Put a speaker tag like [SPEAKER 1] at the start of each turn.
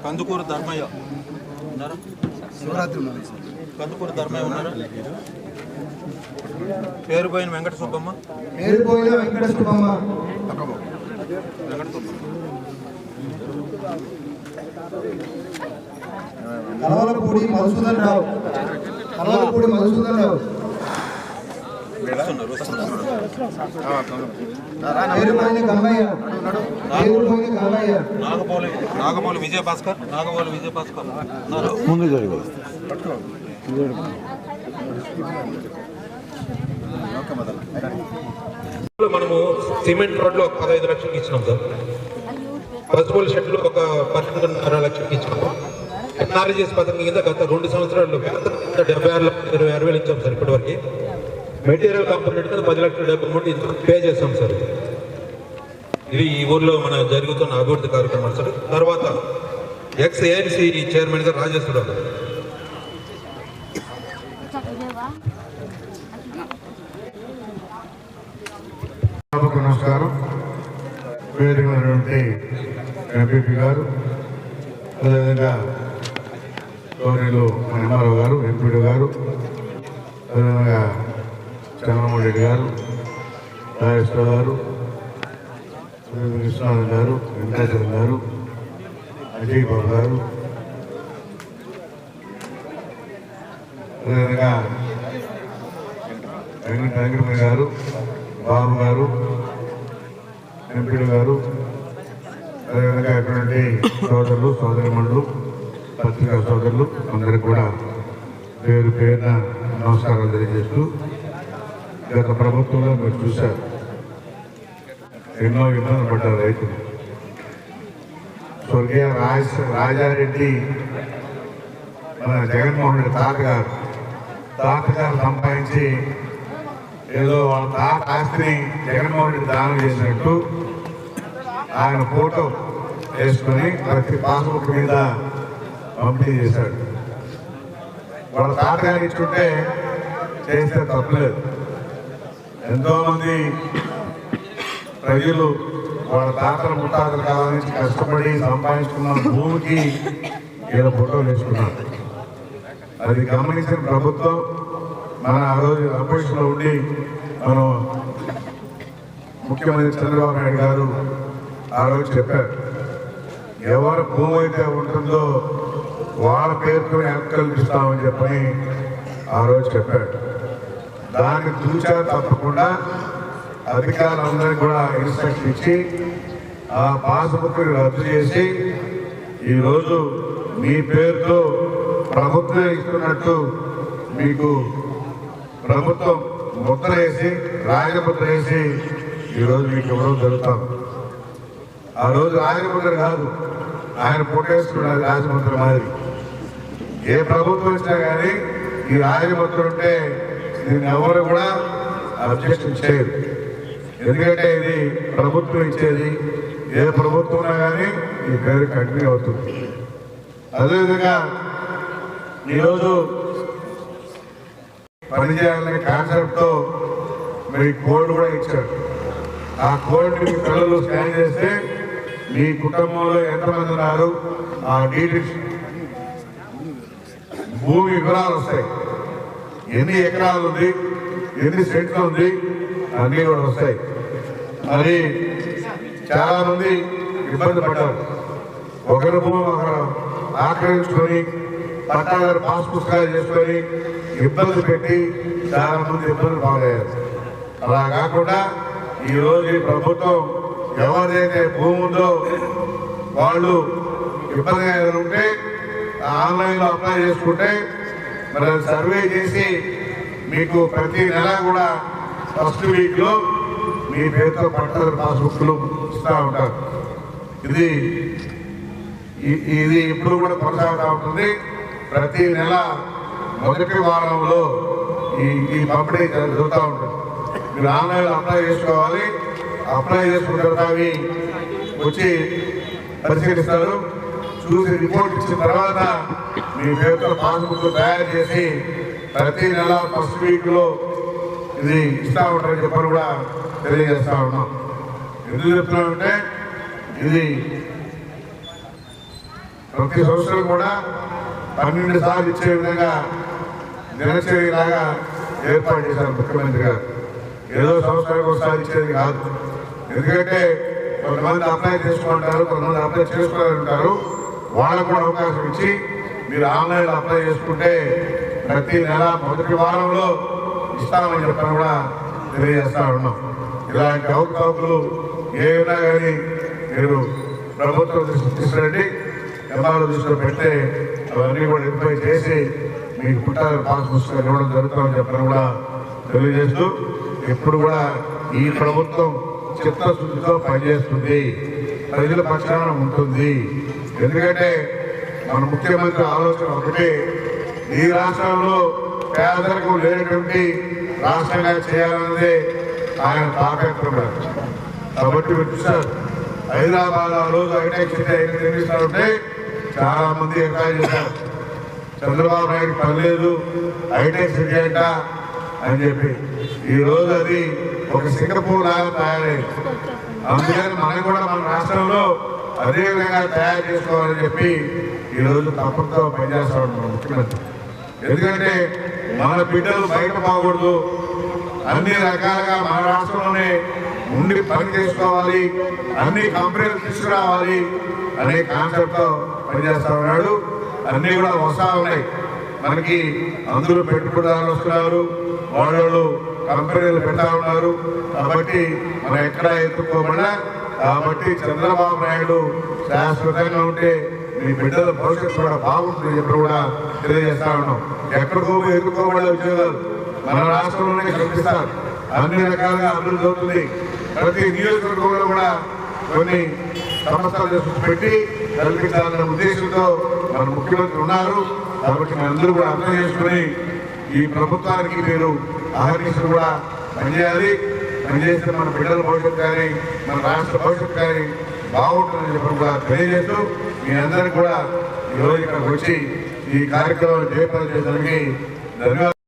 [SPEAKER 1] కందుకూరు ధర్మయ్య ఉన్నారా? కందుకూరు ధర్మయ్య ఉన్నారా? పేరుపోయిన వెంకట సుబ్బమ్మ.
[SPEAKER 2] కలవలపూడి మధుసూదన్ రావు.
[SPEAKER 1] నాగపోలి విజయభాస్కర్.
[SPEAKER 3] ముందు జరిగింది.
[SPEAKER 1] మనము సిమెంట్ రోడ్లు ఒక 15 లక్షలకి ఇచ్చినాం సార్. పసుపుల షెడ్లు ఒక 12.5 లక్షలకి ఇచ్చినాము. ఎన్ఆర్జీఎస్ పథకం కింద గత 2 సంవత్సరాలు 76,26,000 ఇచ్చాం సార్. ఇప్పటివరకు మెటీరియల్ కాంపోనెంట్ కింద 10,70,000 పే చేస్తాం సార్. ఇది ఈ ఊర్లో మన జరుగుతున్న అభివృద్ధి కార్యక్రమాలు సార్. తర్వాత ఎక్స్-ఏఎన్సీ చైర్మన్ గారు రాజేశ్వరరావు గారు.
[SPEAKER 4] నమస్కారం. వేదికైనటువంటి ఎంపీపీ గారు, అదేవిధంగా గౌరీలు ఎంఆర్ఓ గారు, ఎంపీడీ గారు, అదేవిధంగా చంద్రమోహన్ రెడ్డి గారు, రాజేశ్వర గారు, విశ్వనాథన్ గారు, వెంకటేశ్వర గారు, అజయ్ బాబు గారు, అదేవిధంగా వెంకటరమణ గారు, బాబు గారు, ఎంపీడీ గారు, అదేవిధంగా అటువంటి సోదరులు, సోదరిమణులు, పత్రికా సోదరులు అందరికీ కూడా పేరు పేరున నమస్కారాలు తెలియజేస్తూ, గత ప్రభుత్వంలో మీరు చూశారు ఎన్నో ఇబ్బందులు పడ్డారు రైతులు. స్వర్గీయ రాజారెడ్డి మన జగన్మోహన్ రెడ్డి తాతగారు సంపాదించి ఏదో వాళ్ళ తాత ఆస్తిని జగన్మోహన్ రెడ్డి దానం చేసినట్టు ఆయన ఫోటో వేసుకొని ప్రతి పాస్బుక్ మీద పంపిణీ చేశాడు. వాళ్ళ తాతగారు ఇచ్చుకుంటే చేస్తే తప్పలేదు. ఎంతోమంది ప్రజలు వాళ్ళ తాతల ముత్తాతల కాలం నుంచి కష్టపడి సంపాదించుకున్న భూమికి ఇలా ఫోటోలు వేసుకున్నారు. అది గమనించిన ప్రభుత్వం మన ఆ రోజు అపోజిషన్లో ఉండి మనం ముఖ్యమంత్రి చంద్రబాబు నాయుడు గారు ఆ రోజు చెప్పారు, ఎవరు భూమి అయితే ఉంటుందో వాళ్ళ పేరుతో హక్కు కల్పిస్తామని చెప్పని ఆ రోజు చెప్పాడు. దాన్ని చూచా తప్పకుండా అధికారులందరికీ కూడా ఇన్స్ట్రక్షన్ ఇచ్చి ఆ పాస్బుక్ రద్దు చేసి ఈరోజు మీ పేరుతో ప్రభుత్వం ఇస్తున్నట్టు మీకు ప్రభుత్వం ముద్ర వేసి, రాజముద్ర వేసి ఈరోజు మీకు ఇవ్వడం జరుగుతాం. ఆ రోజు రాజముద్ర కాదు, ఆయన పుట్టేసుకున్నారు రాజముద్ర మాదిరి. ఏ ప్రభుత్వం ఇచ్చినా కానీ ఈ రాజముద్ర ఉంటే దీన్ని ఎవరు కూడా అబ్జెక్షన్ చేయరు. ఎందుకంటే ఇది ప్రభుత్వం ఇచ్చేది. ఏ ప్రభుత్వం ఉన్నా కానీ ఈ పేరు కంటిన్యూ అవుతుంది. అదేవిధంగా ఈరోజు పనిచేయాలనే కాన్సెప్ట్తో మరి కోడ్ కూడా ఇచ్చారు. ఆ కోడ్ మీ పిల్లలు స్కాన్ చేస్తే మీ కుటుంబంలో ఎంతమంది ఉన్నారు, ఆ డీటెయిల్స్ భూమి వివరాలు వస్తాయి. ఎన్ని ఎకరాలు ఉంది, ఎన్ని సెంట్లు ఉంది, అన్నీ కూడా వస్తాయి. అది చాలా మంది ఇబ్బంది పడ్డారు. ఒకరి భూమి ఒకరు ఆక్రమించుకొని పట్టాదారు పాస్ పుస్తకాలు చేసుకొని ఇబ్బంది పెట్టి చాలా మంది ఇబ్బందులు పాలయ్యారు. అలా కాకుండా ఈరోజు ఈ ప్రభుత్వం ఎవరిదైతే భూమి ఉందో వాళ్ళు ఇబ్బందిగా ఉంటే ఆన్లైన్లో అప్లై చేసుకుంటే మరి సర్వే చేసి మీకు ప్రతి నెల కూడా ఫస్ట్ వీక్లో మీ పేరుతో పట్టాదారు పాస్బుక్లు ఇస్తూ ఉంటారు. ఇది ఇప్పుడు కూడా కొనసాగుతూ ఉంటుంది. ప్రతి నెల మొదటి వారంలో ఈ పంపిణీ జరుగుతూ ఉంటుంది. మీరు ఆన్లైన్లో అప్లై చేసుకోవాలి. అప్లై చేసుకున్న తర్వాత అవి వచ్చి పరిశీలిస్తారు. చూసి రిపోర్ట్ ఇచ్చిన తర్వాత మీ పేరుతో పాస్బుక్ తయారు చేసి ప్రతి నెల ఫస్ట్ వీక్లో ఇది ఇస్తూ ఉంటారని చెప్పని కూడా తెలియజేస్తూ ఉన్నాం. ఎందుకు చెప్తున్నామంటే ఇది ప్రతి సంవత్సరం కూడా 12 సార్లు ఇచ్చే విధంగా దినచర్యలాగా ఏర్పాటు చేశారు ముఖ్యమంత్రి గారు. ఏదో సంవత్సరానికి ఒకసారి ఇచ్చేది కాదు. ఎందుకంటే కొంతమంది అప్లై చేసుకుంటారు, కొంతమంది అప్లై చేసుకోవాలంటారు. వాళ్ళకు కూడా అవకాశం ఇచ్చి మీరు ఆన్లైన్లో అప్లై చేసుకుంటే ప్రతి నెల మొదటి వారంలో ఇస్తామని చెప్పని కూడా తెలియజేస్తా ఉన్నాం. ఇలాంటి అవకతవకలు ఏమైనా కానీ మీరు ప్రభుత్వం దృష్టి తీసుకురండి, ఎంఆర్ఓ దృష్టిలో పెడితే అవన్నీ కూడా వెరిఫై చేసి మీకు పుట్టాల పాస్ పుస్తకాలు ఇవ్వడం జరుగుతుందని చెప్పని కూడా తెలియజేస్తూ, ఇప్పుడు కూడా ఈ ప్రభుత్వం చిత్తశుద్ధితో పనిచేస్తుంది, ప్రజల పక్షాన ఉంటుంది. ఎందుకంటే మన ముఖ్యమంత్రి ఆలోచన ఒకటి, ఈ రాష్ట్రంలో పేదరికం లేనటువంటి రాష్ట్రంగా చేయాలన్నదే ఆయన తాపత్రం. కాబట్టి మీరు చూసారు, హైదరాబాద్ ఆ రోజు హైటెక్ సిటీ నిర్మిస్తారంటే చాలా మంది ఎంకరేజ్ చేశారు. చంద్రబాబు నాయుడు పర్లేదు హైటెక్ సిటీ అంట అని చెప్పి, ఈ రోజు అది ఒక సింగపూర్ లాగా తయారైంది. అందుకని మనం కూడా మన రాష్ట్రంలో అదే విధంగా తయారు చేసుకోవాలని చెప్పి ఈ రోజు తప్పతో పనిచేస్తా ఉన్నాం ముఖ్యమంత్రి. ఎందుకంటే మన బిడ్డలు బయట పోకూడదు, అన్ని రకాలుగా మన రాష్ట్రంలోనే ఉండి పని చేసుకోవాలి, అన్ని కంపెనీలు తీసుకురావాలి అనే కాన్సెప్ట్తో పనిచేస్తా ఉన్నాడు. అన్నీ కూడా వస్తా ఉన్నాయి. మనకి అందరూ పెట్టుబడిదారులు వస్తున్నారు, వాళ్ళు కంపెనీలు పెడతా ఉన్నారు. కాబట్టి మనం ఎక్కడా ఎత్తుకోమన్నా, కాబట్టి చంద్రబాబు నాయుడు శాశ్వతంగా ఉంటే మీ బిడ్డల భవిష్యత్తు కూడా బాగుంటుంది చెప్పి కూడా తెలియజేస్తా ఉన్నాం. ఎక్కడికో ఎదుర్కోబడే ఉద్యోగాలు మన రాష్ట్రంలోనే కల్పిస్తారు. అన్ని రకాలుగా అభివృద్ధి అవుతుంది. ప్రతి నియోజకవర్గంలో కూడా కొన్ని సంస్థలు పెట్టి కల్పించాలనే ఉద్దేశంతో మన ముఖ్యమంత్రి ఉన్నారు. కాబట్టి మనందరూ కూడా అర్థం చేసుకుని ఈ ప్రభుత్వానికి మీరు ఆహర్నిశలు కూడా పనిచేయాలి. పనిచేస్తే మన బిడ్డల భవిష్యత్తు కానీ మన రాష్ట్ర భవిష్యత్తు కానీ బాగుంటుందని చెప్పి కూడా తెలియజేస్తూ, మీ అందరికీ కూడా ఈరోజు ఇక్కడికి వచ్చి ఈ కార్యక్రమాన్ని జయప్రదం చేయడానికి ధన్యవాదాలు.